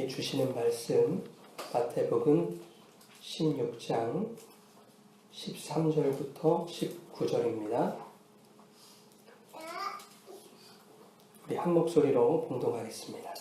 우리에게 주시는 말씀 마태복음 16장 13절부터 19절입니다. 우리 한 목소리로 봉독하겠습니다.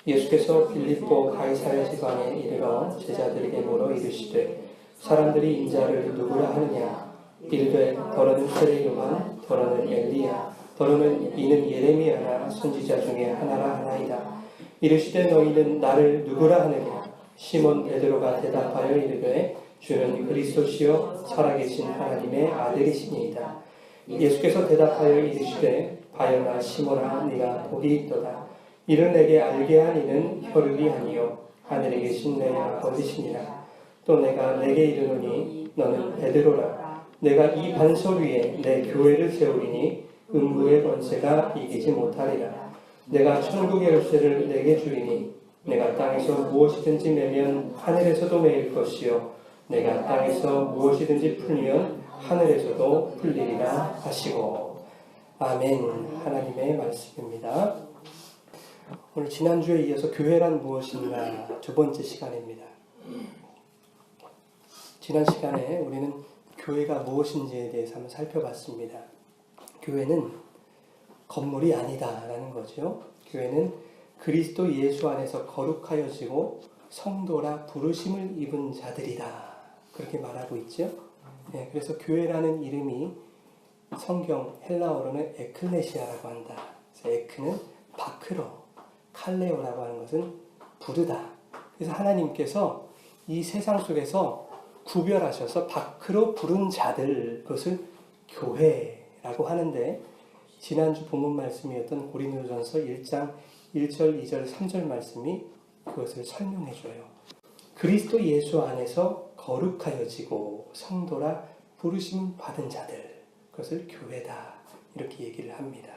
예수께서 빌립보 가이사랴 지방에 이르러 제자들에게 물어 이르시되 사람들이 인자를 누구라 하느냐? 이르되 더러는 세례 요한, 더러는 엘리야, 더러는 이는 예레미야나 선지자 중에 하나라 하나이다. 이르시되 너희는 나를 누구라 하느냐? 시몬 베드로가 대답하여 이르되 주는 그리스도시요 살아계신 하나님의 아들이시니이다. 예수께서 대답하여 이르시되 바요나 시몬아 네가 복이 있도다. 이를 내게 알게 한 이는 혈육이 아니요 하늘에 계신 내 아버지시니라. 또 내가 내게 이르노니 너는 베드로라. 내가 이 반석 위에 내 교회를 세우리니 음부의 권세가 이기지 못하리라. 내가 천국의 열쇠를 내게 주리니 내가 땅에서 무엇이든지 매면 하늘에서도 매일 것이요 내가 땅에서 무엇이든지 풀면 하늘에서도 풀리리라 하시고. 아멘. 하나님의 말씀입니다. 오늘 지난주에 이어서 교회란 무엇인가 두 번째 시간입니다. 지난 시간에 우리는 교회가 무엇인지에 대해서 한번 살펴봤습니다. 교회는 건물이 아니다라는 거죠. 교회는 그리스도 예수 안에서 거룩하여지고 성도라 부르심을 입은 자들이다. 그렇게 말하고 있죠. 네, 그래서 교회라는 이름이 성경 헬라어로는 에클레시아라고 한다. 그래서 에크는 바크로, 칼레오라고 하는 것은 부르다. 그래서 하나님께서 이 세상 속에서 구별하셔서 바크로 부른 자들, 그것을 교회라고 하는데, 지난주 본문 말씀이었던 고린도전서 1장 1절, 2절, 3절 말씀이 그것을 설명해줘요. 그리스도 예수 안에서 거룩하여지고 성도라 부르심 받은 자들, 그것을 교회다, 이렇게 얘기를 합니다.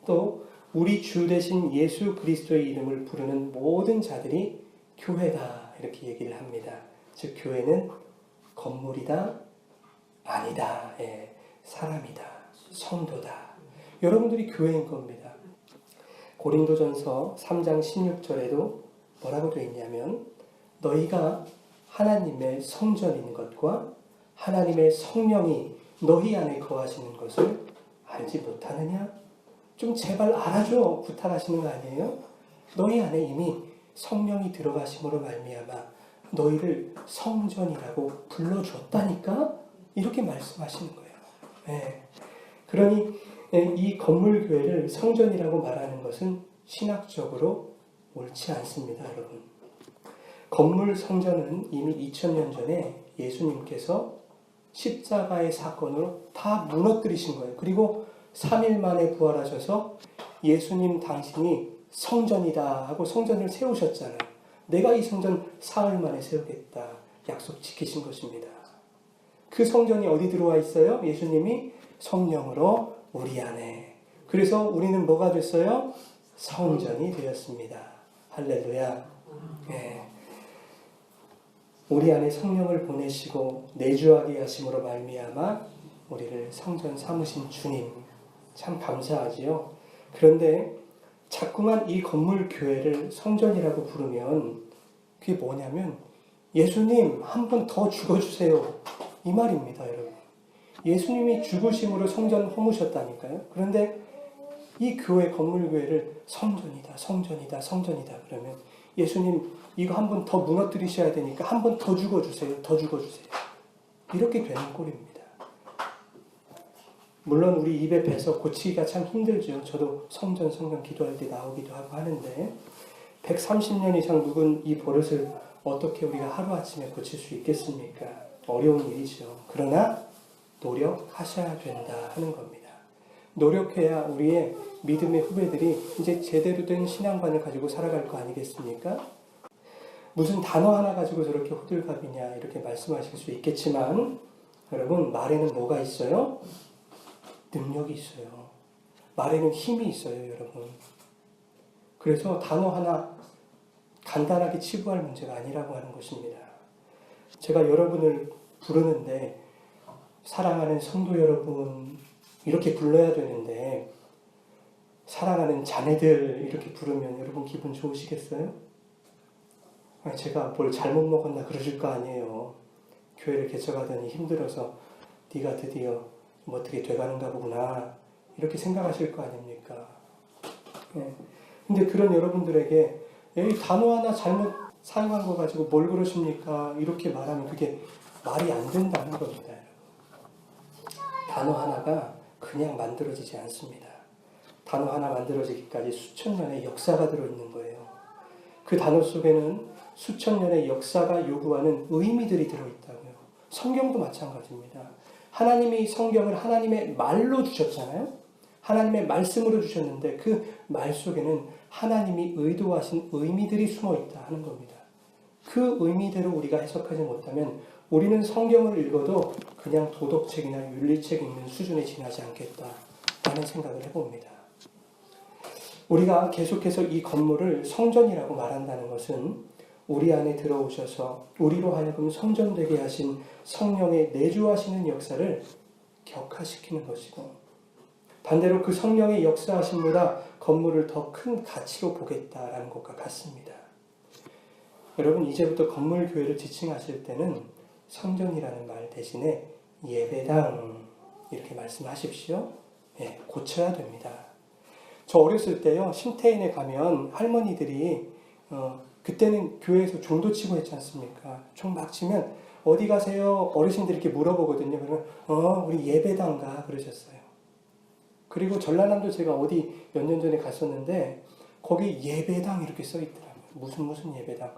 또 우리 주 되신 예수 그리스도의 이름을 부르는 모든 자들이 교회다, 이렇게 얘기를 합니다. 즉 교회는 건물이다, 아니다, 사람이다, 성도다. 여러분들이 교회인 겁니다. 고린도전서 3장 16절에도 뭐라고 되어 있냐면 너희가 하나님의 성전인 것과 하나님의 성령이 너희 안에 거하시는 것을 알지 못하느냐? 좀 제발 알아줘 부탁하시는 거 아니에요? 너희 안에 이미 성령이 들어가심으로 말미암아 너희를 성전이라고 불러줬다니까? 이렇게 말씀하시는 거예요. 네. 그러니 이 건물 교회를 성전이라고 말하는 것은 신학적으로 옳지 않습니다, 여러분. 건물 성전은 이미 2000년 전에 예수님께서 십자가의 사건으로 다 무너뜨리신 거예요. 그리고 3일 만에 부활하셔서 예수님 당신이 성전이다 하고 성전을 세우셨잖아요. 내가 이 성전 사흘 만에 세우겠다 약속 지키신 것입니다. 그 성전이 어디 들어와 있어요? 예수님이 성령으로 우리 안에. 그래서 우리는 뭐가 됐어요? 성전이 되었습니다. 할렐루야. 네. 우리 안에 성령을 보내시고 내주하게 하심으로 말미암아 우리를 성전 삼으신 주님, 참 감사하지요. 그런데 자꾸만 이 건물 교회를 성전이라고 부르면 그게 뭐냐면 예수님 한 번 더 죽어주세요, 이 말입니다, 여러분. 예수님이 죽으심으로 성전 허무셨다니까요. 그런데 이 교회, 건물교회를 성전이다, 성전이다, 성전이다 그러면 예수님 이거 한 번 더 무너뜨리셔야 되니까 한 번 더 죽어주세요, 더 죽어주세요. 이렇게 되는 꼴입니다. 물론 우리 입에 배서 고치기가 참 힘들죠. 저도 성전 기도할 때 나오기도 하고 하는데 130년 이상 묵은 이 버릇을 어떻게 우리가 하루아침에 고칠 수 있겠습니까? 어려운 일이죠. 그러나 노력하셔야 된다 하는 겁니다. 노력해야 우리의 믿음의 후배들이 이제 제대로 된 신앙관을 가지고 살아갈 거 아니겠습니까? 무슨 단어 하나 가지고 저렇게 호들갑이냐 이렇게 말씀하실 수 있겠지만 여러분, 말에는 뭐가 있어요? 능력이 있어요. 말에는 힘이 있어요, 여러분. 그래서 단어 하나 간단하게 치부할 문제가 아니라고 하는 것입니다. 제가 여러분을 부르는데 사랑하는 성도 여러분 이렇게 불러야 되는데 사랑하는 자매들 이렇게 부르면 여러분 기분 좋으시겠어요? 제가 뭘 잘못 먹었나 그러실 거 아니에요. 교회를 개척하더니 힘들어서 네가 드디어 뭐 어떻게 돼가는가 보구나 이렇게 생각하실 거 아닙니까? 근데 그런 여러분들에게 이 단어 하나 잘못 사용한 거 가지고 뭘 그러십니까? 이렇게 말하면 그게 말이 안 된다는 겁니다. 단어 하나가 그냥 만들어지지 않습니다. 단어 하나 만들어지기까지 수천 년의 역사가 들어있는 거예요. 그 단어 속에는 수천 년의 역사가 요구하는 의미들이 들어있다고요. 성경도 마찬가지입니다. 하나님이 성경을 하나님의 말로 주셨잖아요. 하나님의 말씀으로 주셨는데 그 말 속에는 하나님이 의도하신 의미들이 숨어 있다 하는 겁니다. 그 의미대로 우리가 해석하지 못하면 우리는 성경을 읽어도 그냥 도덕책이나 윤리책 읽는 수준에 지나지 않겠다라는 생각을 해봅니다. 우리가 계속해서 이 건물을 성전이라고 말한다는 것은 우리 안에 들어오셔서 우리로 하여금 성전되게 하신 성령의 내주하시는 역사를 격화시키는 것이고 반대로 그 성령의 역사하심보다 건물을 더 큰 가치로 보겠다라는 것과 같습니다. 여러분 이제부터 건물교회를 지칭하실 때는 성전이라는 말 대신에 예배당 이렇게 말씀하십시오. 고쳐야 됩니다. 저 어렸을 때요 신태인에 가면 할머니들이 그때는 교회에서 종도 치고 했지 않습니까? 종 막 치면 어디 가세요? 어르신들이 이렇게 물어보거든요. 그러면 우리 예배당 가 그러셨어요. 그리고 전라남도 제가 어디 몇 년 전에 갔었는데 거기 예배당 이렇게 써 있더라고요. 무슨 예배당.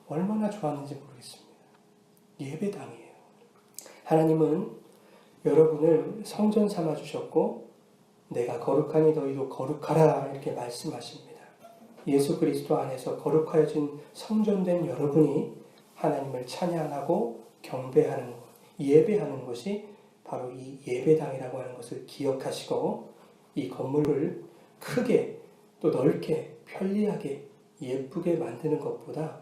얼마나 좋았는지 모르겠습니다. 예배당이에요. 하나님은 여러분을 성전 삼아 주셨고 내가 거룩하니 너희도 거룩하라 이렇게 말씀하십니다. 예수 그리스도 안에서 거룩하여진 성전된 여러분이 하나님을 찬양하고 경배하는 것, 예배하는 것이 바로 이 예배당이라고 하는 것을 기억하시고 이 건물을 크게 또 넓게 편리하게 예쁘게 만드는 것보다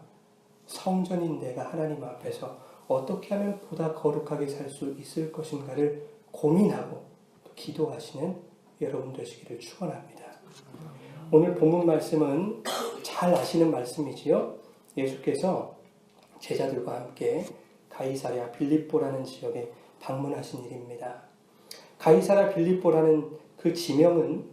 성전인 내가 하나님 앞에서 어떻게 하면 보다 거룩하게 살 수 있을 것인가를 고민하고 또 기도하시는 여러분 되시기를 축원합니다. 오늘 본문 말씀은 잘 아시는 말씀이지요. 예수께서 제자들과 함께 가이사랴 빌립보라는 지역에 방문하신 일입니다. 가이사랴 빌립보라는 그 지명은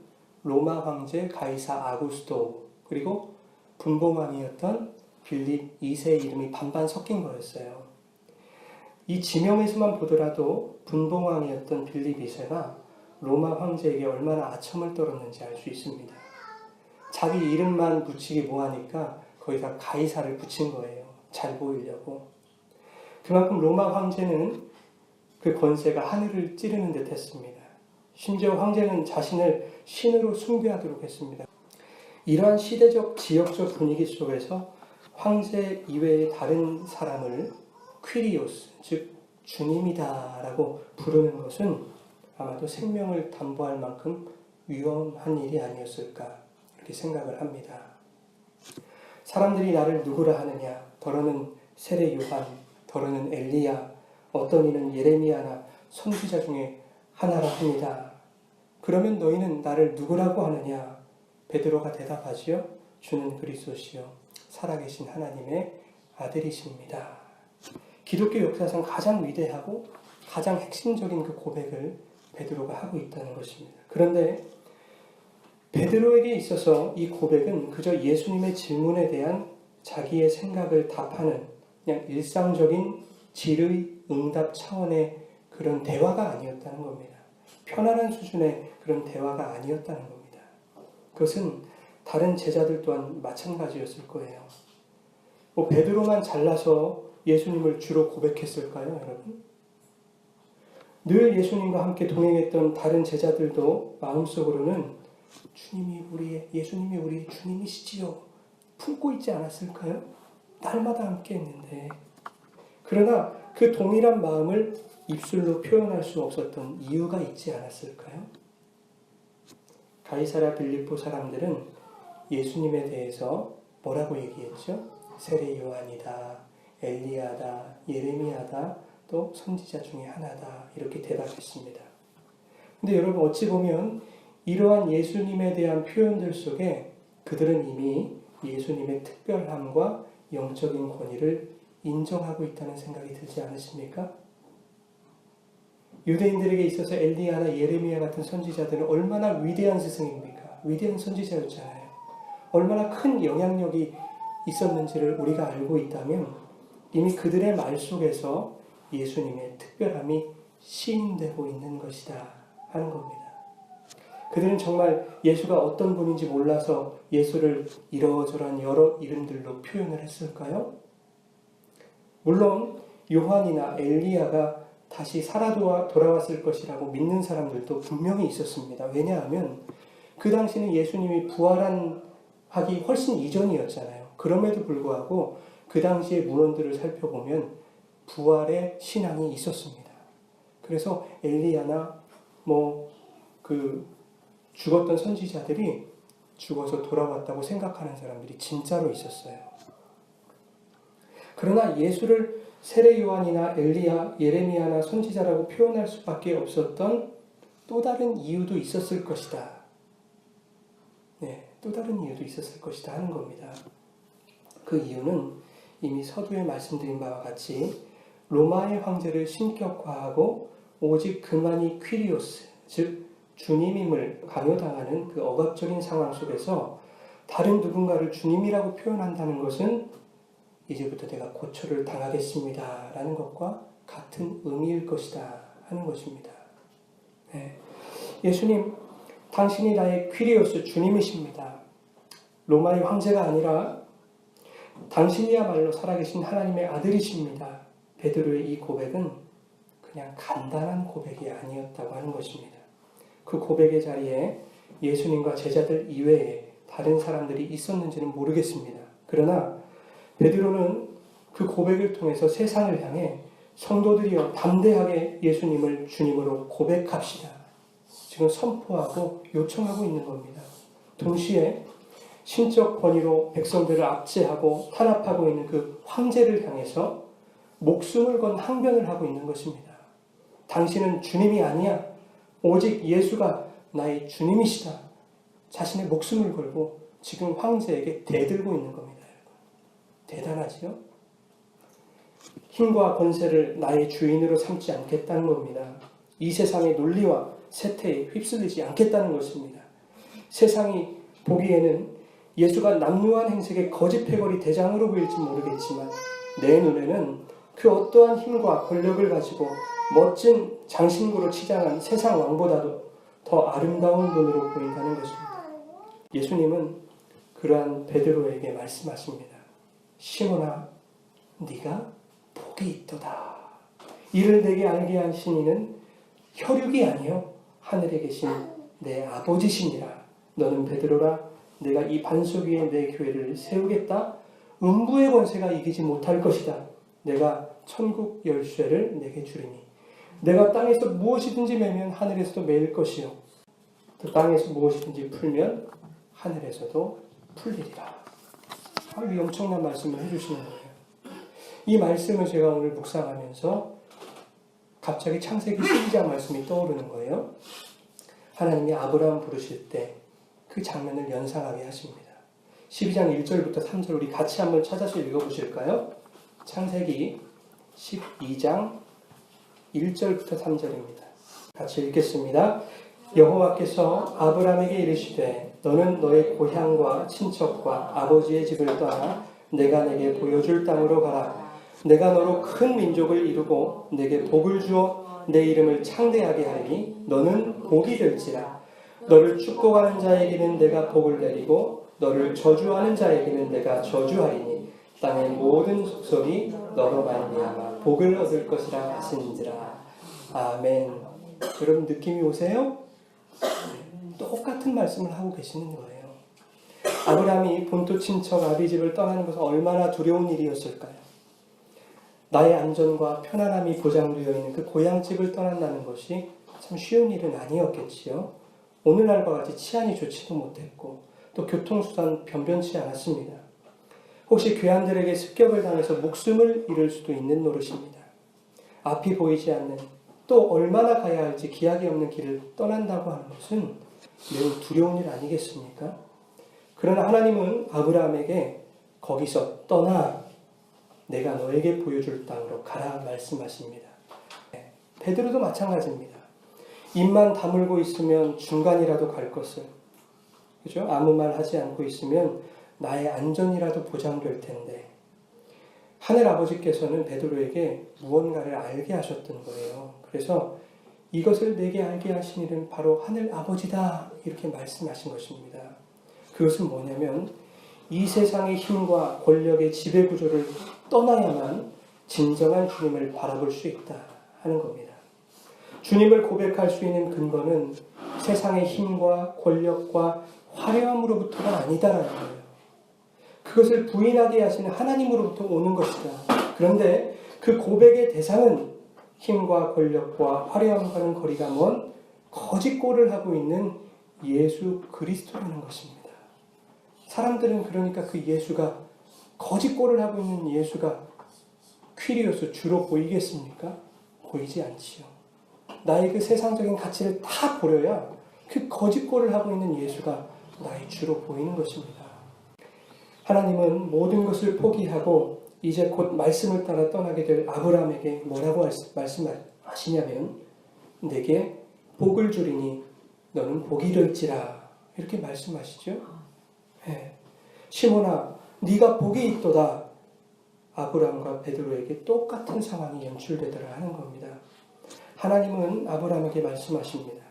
로마 황제 가이사 아구스토 그리고 분봉왕이었던 빌립 2세의 이름이 반반 섞인 거였어요. 이 지명에서만 보더라도 분봉왕이었던 빌립 2세가 로마 황제에게 얼마나 아첨을 떨었는지 알 수 있습니다. 자기 이름만 붙이기 뭐하니까 거기다 가이사를 붙인 거예요. 잘 보이려고. 그만큼 로마 황제는 그 권세가 하늘을 찌르는 듯 했습니다. 심지어 황제는 자신을 신으로 숭배하도록 했습니다. 이러한 시대적 지역적 분위기 속에서 황제 이외의 다른 사람을 퀴리오스, 즉 주님이다라고 부르는 것은 아마도 생명을 담보할 만큼 위험한 일이 아니었을까 이렇게 생각을 합니다. 사람들이 나를 누구라 하느냐? 더러는 세례 요한, 더러는 엘리야, 어떤 이는 예레미야나 선지자 중에 하나라 합니다. 그러면 너희는 나를 누구라고 하느냐? 베드로가 대답하지요. 주는 그리스도시요 살아계신 하나님의 아들이십니다. 기독교 역사상 가장 위대하고 가장 핵심적인 그 고백을 베드로가 하고 있다는 것입니다. 그런데 베드로에게 있어서 이 고백은 그저 예수님의 질문에 대한 자기의 생각을 답하는 그냥 일상적인 질의 응답 차원의 그런 대화가 아니었다는 겁니다. 편안한 수준의 그런 대화가 아니었다는 겁니다. 그것은 다른 제자들 또한 마찬가지였을 거예요. 베드로만 잘나서 예수님을 주로 고백했을까요, 여러분? 늘 예수님과 함께 동행했던 다른 제자들도 마음속으로는 예수님이 우리의 주님이시지요. 품고 있지 않았을까요? 날마다 함께 했는데. 그러나 그 동일한 마음을 입술로 표현할 수 없었던 이유가 있지 않았을까요? 가이사랴 빌립보 사람들은 예수님에 대해서 뭐라고 얘기했죠? 세례 요한이다, 엘리야다, 예레미야다, 또 선지자 중에 하나다 이렇게 대답했습니다. 근데 여러분 어찌 보면 이러한 예수님에 대한 표현들 속에 그들은 이미 예수님의 특별함과 영적인 권위를 인정하고 있다는 생각이 들지 않으십니까? 유대인들에게 있어서 엘리야나 예레미야 같은 선지자들은 얼마나 위대한 스승입니까? 위대한 선지자였잖아요. 얼마나 큰 영향력이 있었는지를 우리가 알고 있다면 이미 그들의 말 속에서 예수님의 특별함이 시인되고 있는 것이다 하는 겁니다. 그들은 정말 예수가 어떤 분인지 몰라서 예수를 이러저러한 여러 이름들로 표현을 했을까요? 물론 요한이나 엘리야가 다시 살아 돌아왔을 것이라고 믿는 사람들도 분명히 있었습니다. 왜냐하면 그 당시는 예수님이 부활하기 훨씬 이전이었잖아요. 그럼에도 불구하고 그 당시의 문헌들을 살펴보면 부활의 신앙이 있었습니다. 그래서 엘리야나 죽었던 선지자들이 죽어서 돌아왔다고 생각하는 사람들이 진짜로 있었어요. 그러나 예수를 세례 요한이나 엘리야, 예레미야나 선지자라고 표현할 수밖에 없었던 또 다른 이유도 있었을 것이다. 또 다른 이유도 있었을 것이다 하는 겁니다. 그 이유는 이미 서두에 말씀드린 바와 같이 로마의 황제를 신격화하고 오직 그만이 퀴리오스, 즉 주님임을 강요당하는 그 억압적인 상황 속에서 다른 누군가를 주님이라고 표현한다는 것은 이제부터 내가 고초를 당하겠습니다 라는 것과 같은 의미일 것이다 하는 것입니다. 예수님, 당신이 나의 퀴리오스 주님이십니다. 로마의 황제가 아니라 당신이야말로 살아계신 하나님의 아들이십니다. 베드로의 이 고백은 그냥 간단한 고백이 아니었다고 하는 것입니다. 그 고백의 자리에 예수님과 제자들 이외에 다른 사람들이 있었는지는 모르겠습니다. 그러나 베드로는 그 고백을 통해서 세상을 향해 성도들이여 담대하게 예수님을 주님으로 고백합시다. 지금 선포하고 요청하고 있는 겁니다. 동시에 신적 권위로 백성들을 압제하고 탄압하고 있는 그 황제를 향해서 목숨을 건 항변을 하고 있는 것입니다. 당신은 주님이 아니야. 오직 예수가 나의 주님이시다. 자신의 목숨을 걸고 지금 황제에게 대들고 있는 겁니다. 대단하지요? 힘과 권세를 나의 주인으로 삼지 않겠다는 겁니다. 이 세상의 논리와 세태에 휩쓸리지 않겠다는 것입니다. 세상이 보기에는 예수가 남루한 행색의 거짓 패거리 대장으로 보일지 모르겠지만 내 눈에는 그 어떠한 힘과 권력을 가지고 멋진 장신구로 치장한 세상 왕보다도 더 아름다운 분으로 보인다는 것입니다. 예수님은 그러한 베드로에게 말씀하십니다. 시몬아, 네가 복이 있도다. 이를 내게 알게 하신 이는 혈육이 아니요 하늘에 계신 내 아버지시니라. 너는 베드로라. 내가 이 반석 위에 내 교회를 세우겠다. 음부의 권세가 이기지 못할 것이다. 내가 천국 열쇠를 내게 주리니 내가 땅에서 무엇이든지 매면 하늘에서도 매일 것이요 또 땅에서 무엇이든지 풀면 하늘에서도 풀리리라. 이 엄청난 말씀을 해주시는 거예요. 이 말씀을 제가 오늘 묵상하면서 갑자기 창세기 12장 말씀이 떠오르는 거예요. 하나님이 아브라함 부르실 때 그 장면을 연상하게 하십니다. 12장 1절부터 3절 우리 같이 한번 찾아서 읽어보실까요? 창세기 12장 1절부터 3절입니다. 같이 읽겠습니다. 여호와께서 아브라함에게 이르시되 너는 너의 고향과 친척과 아버지의 집을 떠나 내가 내게 보여줄 땅으로 가라. 내가 너로 큰 민족을 이루고 내게 복을 주어 내 이름을 창대하게 하리니 너는 복이 될지라. 너를 축복하는 자에게는 내가 복을 내리고 너를 저주하는 자에게는 내가 저주하리니 땅의 모든 속속이 너로 말미암아 복을 얻을 것이라 하시니라. 아멘. 여러분 느낌이 오세요? 똑같은 말씀을 하고 계시는 거예요. 아브라함이 본토 친척 아비집을 떠나는 것은 얼마나 두려운 일이었을까요? 나의 안전과 편안함이 보장되어 있는 그 고향집을 떠난다는 것이 참 쉬운 일은 아니었겠지요. 오늘날과 같이 치안이 좋지도 못했고 또 교통수단 변변치 않았습니다. 혹시 괴한들에게 습격을 당해서 목숨을 잃을 수도 있는 노릇입니다. 앞이 보이지 않는 또 얼마나 가야 할지 기약이 없는 길을 떠난다고 하는 것은 매우 두려운 일 아니겠습니까? 그러나 하나님은 아브라함에게 거기서 떠나 내가 너에게 보여줄 땅으로 가라 말씀하십니다. 베드로도 마찬가지입니다. 입만 다물고 있으면 중간이라도 갈 것을, 그죠? 아무 말 하지 않고 있으면 나의 안전이라도 보장될 텐데, 하늘 아버지께서는 베드로에게 무언가를 알게 하셨던 거예요. 그래서 이것을 내게 알게 하신 이는 바로 하늘 아버지다, 이렇게 말씀하신 것입니다. 그것은 뭐냐면 이 세상의 힘과 권력의 지배구조를 떠나야만 진정한 주님을 바라볼 수 있다 하는 겁니다. 주님을 고백할 수 있는 근거는 세상의 힘과 권력과 화려함으로부터가 아니다라는 거예요. 그것을 부인하게 하시는 하나님으로부터 오는 것이다. 그런데 그 고백의 대상은 힘과 권력과 화려함과는 거리가 먼 거짓골을 하고 있는 예수 그리스도라는 것입니다. 사람들은 그러니까 그 예수가, 거짓골을 하고 있는 예수가 퀴리오스 주로 보이겠습니까? 보이지 않지요. 나의 그 세상적인 가치를 다 버려야 그 거짓골을 하고 있는 예수가 나의 주로 보이는 것입니다. 하나님은 모든 것을 포기하고 이제 곧 말씀을 따라 떠나게 될 아브라함에게 뭐라고 말씀하시냐면, 내게 복을 주리니 너는 복이 될지라, 이렇게 말씀하시죠. 네. 시몬아, 네가 복이 있도다. 아브라함과 베드로에게 똑같은 상황이 연출되더라 하는 겁니다. 하나님은 아브라함에게 말씀하십니다.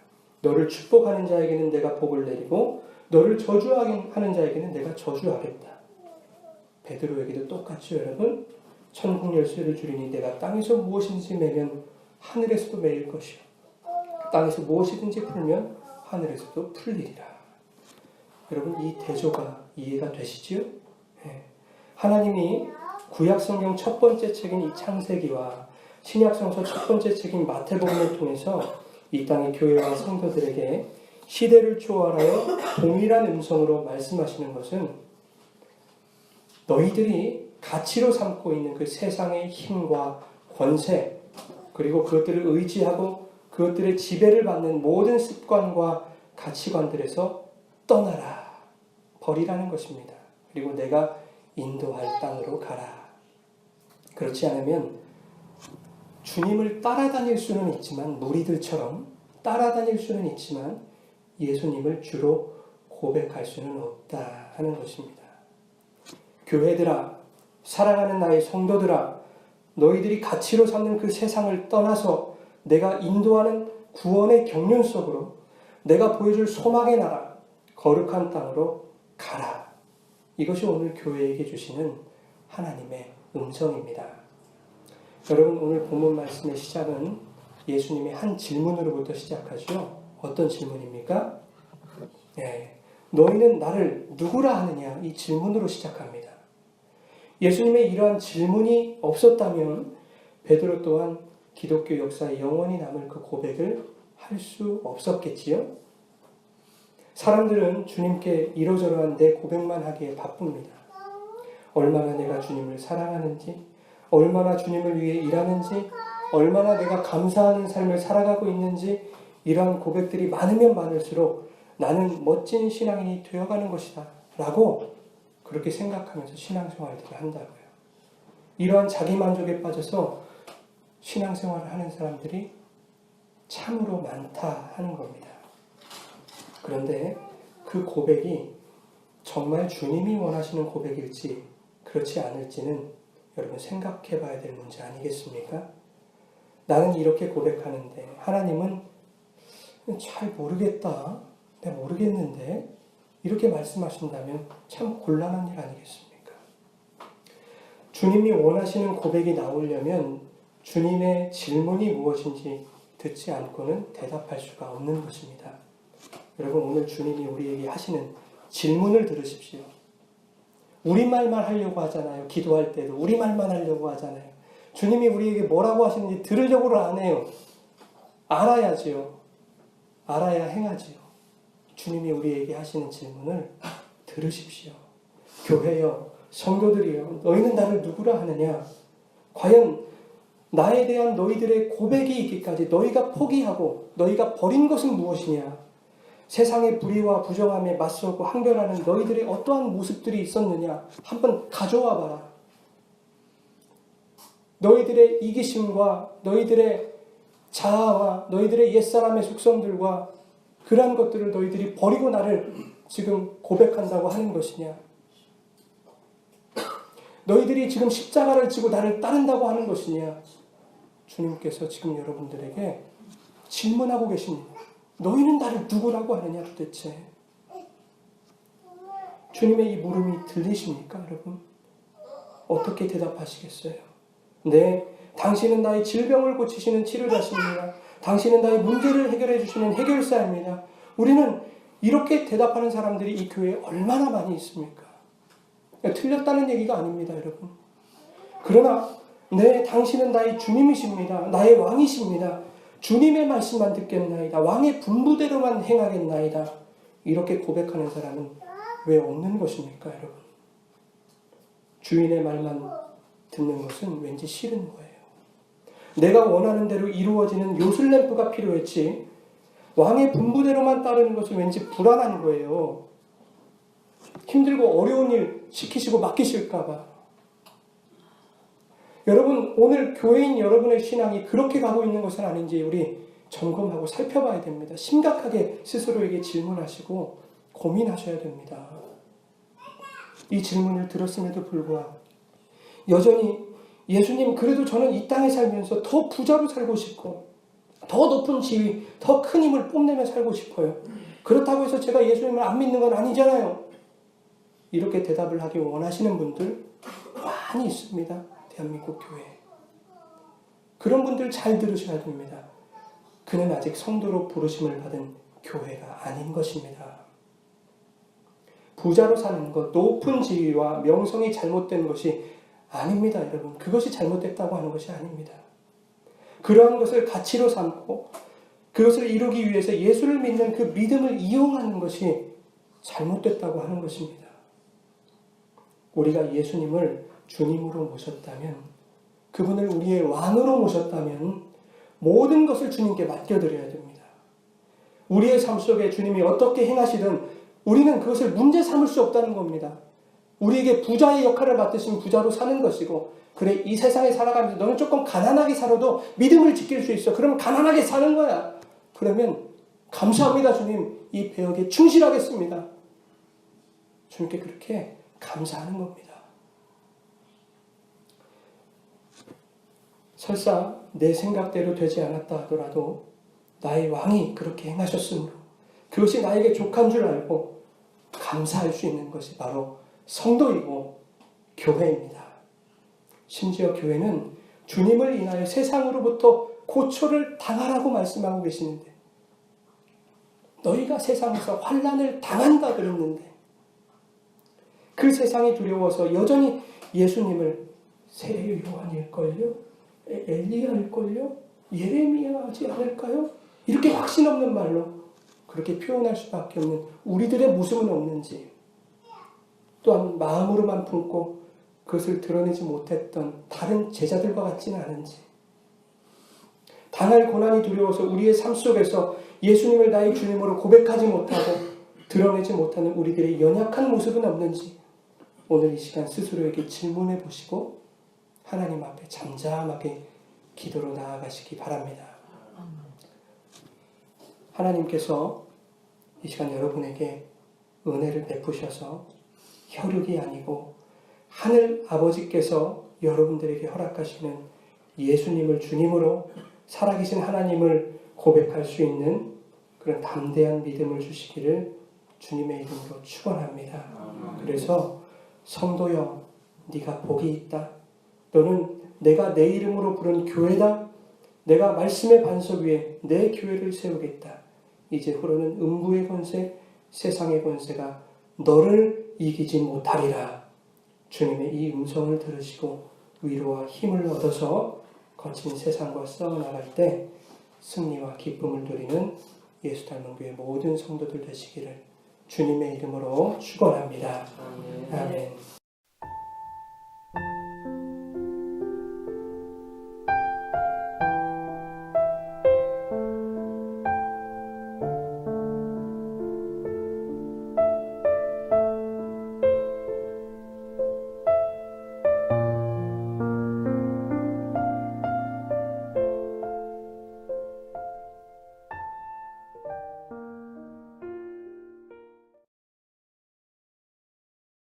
너를 축복하는 자에게는 내가 복을 내리고 너를 저주하는 자에게는 내가 저주하겠다. 베드로에게도 똑같죠, 여러분. 천국 열쇠를 주리니 내가 땅에서 무엇인지 매면 하늘에서도 매일 것이요, 땅에서 무엇이든지 풀면 하늘에서도 풀리리라. 여러분, 이 대조가 이해가 되시지요? 네. 하나님이 구약성경 첫 번째 책인 이 창세기와 신약성서 첫 번째 책인 마태복음을 통해서 이 땅의 교회와 성도들에게 시대를 초월하여 동일한 음성으로 말씀하시는 것은, 너희들이 가치로 삼고 있는 그 세상의 힘과 권세, 그리고 그것들을 의지하고 그것들의 지배를 받는 모든 습관과 가치관들에서 떠나라, 버리라는 것입니다. 그리고 내가 인도할 땅으로 가라. 그렇지 않으면 주님을 따라다닐 수는 있지만, 무리들처럼 따라다닐 수는 있지만 예수님을 주로 고백할 수는 없다 하는 것입니다. 교회들아, 사랑하는 나의 성도들아, 너희들이 가치로 삼는 그 세상을 떠나서 내가 인도하는 구원의 경륜 속으로, 내가 보여줄 소망의 나라, 거룩한 땅으로 가라. 이것이 오늘 교회에게 주시는 하나님의 음성입니다. 여러분, 오늘 본문 말씀의 시작은 예수님의 한 질문으로부터 시작하죠. 어떤 질문입니까? 네, 너희는 나를 누구라 하느냐, 이 질문으로 시작합니다. 예수님의 이러한 질문이 없었다면 베드로 또한 기독교 역사에 영원히 남을 그 고백을 할 수 없었겠지요. 사람들은 주님께 이러저러한 내 고백만 하기에 바쁩니다. 얼마나 내가 주님을 사랑하는지, 얼마나 주님을 위해 일하는지, 얼마나 내가 감사하는 삶을 살아가고 있는지, 이러한 고백들이 많으면 많을수록 나는 멋진 신앙인이 되어가는 것이다 라고 그렇게 생각하면서 신앙생활들을 한다고요. 이러한 자기만족에 빠져서 신앙생활을 하는 사람들이 참으로 많다 하는 겁니다. 그런데 그 고백이 정말 주님이 원하시는 고백일지 그렇지 않을지는 여러분 생각해 봐야 될 문제 아니겠습니까? 나는 이렇게 고백하는데 하나님은 잘 모르겠다, 내가 모르겠는데, 이렇게 말씀하신다면 참 곤란한 일 아니겠습니까? 주님이 원하시는 고백이 나오려면 주님의 질문이 무엇인지 듣지 않고는 대답할 수가 없는 것입니다. 여러분, 오늘 주님이 우리에게 하시는 질문을 들으십시오. 우리말만 하려고 하잖아요. 기도할 때도 우리말만 하려고 하잖아요. 주님이 우리에게 뭐라고 하시는지 들으려고는 안 해요. 알아야지요. 알아야 행하지요. 주님이 우리에게 하시는 질문을 들으십시오. 교회여, 성도들이여, 너희는 나를 누구라 하느냐? 과연 나에 대한 너희들의 고백이 있기까지 너희가 포기하고 너희가 버린 것은 무엇이냐? 세상의 불의와 부정함에 맞서고 항변하는 너희들의 어떠한 모습들이 있었느냐? 한번 가져와 봐라. 너희들의 이기심과 너희들의 자아와 너희들의 옛사람의 속성들과 그러한 것들을 너희들이 버리고 나를 지금 고백한다고 하는 것이냐? 너희들이 지금 십자가를 지고 나를 따른다고 하는 것이냐? 주님께서 지금 여러분들에게 질문하고 계십니다. 너희는 나를 누구라고 하느냐 도대체? 주님의 이 물음이 들리십니까, 여러분? 어떻게 대답하시겠어요? 네, 당신은 나의 질병을 고치시는 치료자십니다. 당신은 나의 문제를 해결해 주시는 해결사입니다. 우리는 이렇게 대답하는 사람들이 이 교회에 얼마나 많이 있습니까? 틀렸다는 얘기가 아닙니다, 여러분. 그러나 네, 당신은 나의 주님이십니다. 나의 왕이십니다. 주님의 말씀만 듣겠나이다. 왕의 분부대로만 행하겠나이다. 이렇게 고백하는 사람은 왜 없는 것입니까, 여러분? 주인의 말만 듣는 것은 왠지 싫은 거예요. 내가 원하는 대로 이루어지는 요술램프가 필요했지 왕의 분부대로만 따르는 것은 왠지 불안한 거예요. 힘들고 어려운 일 시키시고 맡기실까 봐. 여러분, 오늘 교회인 여러분의 신앙이 그렇게 가고 있는 것은 아닌지 우리 점검하고 살펴봐야 됩니다. 심각하게 스스로에게 질문하시고 고민하셔야 됩니다. 이 질문을 들었음에도 불구하고 여전히 예수님, 그래도 저는 이 땅에 살면서 더 부자로 살고 싶고 더 높은 지위, 더 큰 힘을 뽐내며 살고 싶어요. 그렇다고 해서 제가 예수님을 안 믿는 건 아니잖아요. 이렇게 대답을 하기 원하시는 분들 많이 있습니다. 대한민국 교회에. 그런 분들 잘 들으셔야 됩니다. 그는 아직 성도로 부르심을 받은 교회가 아닌 것입니다. 부자로 사는 것, 높은 지위와 명성이 잘못된 것이 아닙니다, 여러분. 그것이 잘못됐다고 하는 것이 아닙니다. 그러한 것을 가치로 삼고 그것을 이루기 위해서 예수를 믿는 그 믿음을 이용하는 것이 잘못됐다고 하는 것입니다. 우리가 예수님을 주님으로 모셨다면, 그분을 우리의 왕으로 모셨다면 모든 것을 주님께 맡겨드려야 됩니다. 우리의 삶 속에 주님이 어떻게 행하시든 우리는 그것을 문제 삼을 수 없다는 겁니다. 우리에게 부자의 역할을 맡으신 부자로 사는 것이고, 그래, 이 세상에 살아가면서 너는 조금 가난하게 살아도 믿음을 지킬 수 있어. 그러면 가난하게 사는 거야. 그러면 감사합니다, 주님. 이 배역에 충실하겠습니다. 주님께 그렇게 감사하는 겁니다. 설사 내 생각대로 되지 않았다 하더라도 나의 왕이 그렇게 행하셨으므로 그것이 나에게 족한 줄 알고 감사할 수 있는 것이 바로 성도이고 교회입니다. 심지어 교회는 주님을 인하여 세상으로부터 고초를 당하라고 말씀하고 계시는데, 너희가 세상에서 환난을 당한다 그랬는데 그 세상이 두려워서 여전히 예수님을 세례 요한일걸요? 엘리야일걸요? 예레미야지 않을까요? 이렇게 확신 없는 말로 그렇게 표현할 수밖에 없는 우리들의 모습은 없는지, 또한 마음으로만 품고 그것을 드러내지 못했던 다른 제자들과 같지는 않은지, 당할 고난이 두려워서 우리의 삶 속에서 예수님을 나의 주님으로 고백하지 못하고 드러내지 못하는 우리들의 연약한 모습은 없는지 오늘 이 시간 스스로에게 질문해 보시고 하나님 앞에 잠잠하게 기도로 나아가시기 바랍니다. 하나님께서 이 시간 여러분에게 은혜를 베푸셔서 혈육이 아니고 하늘 아버지께서 여러분들에게 허락하시는 예수님을 주님으로 살아계신 하나님을 고백할 수 있는 그런 담대한 믿음을 주시기를 주님의 이름으로 축원합니다. 그래서 성도여, 네가 복이 있다. 너는 내가 내 이름으로 부른 교회다. 내가 말씀의 반석 위에 내 교회를 세우겠다. 이제 후로는 음부의 권세, 세상의 권세가 너를 이기지 못하리라. 주님의 이 음성을 들으시고 위로와 힘을 얻어서 거친 세상과 싸워나갈 때 승리와 기쁨을 누리는 예수 닮은 교회 모든 성도들 되시기를 주님의 이름으로 축원합니다.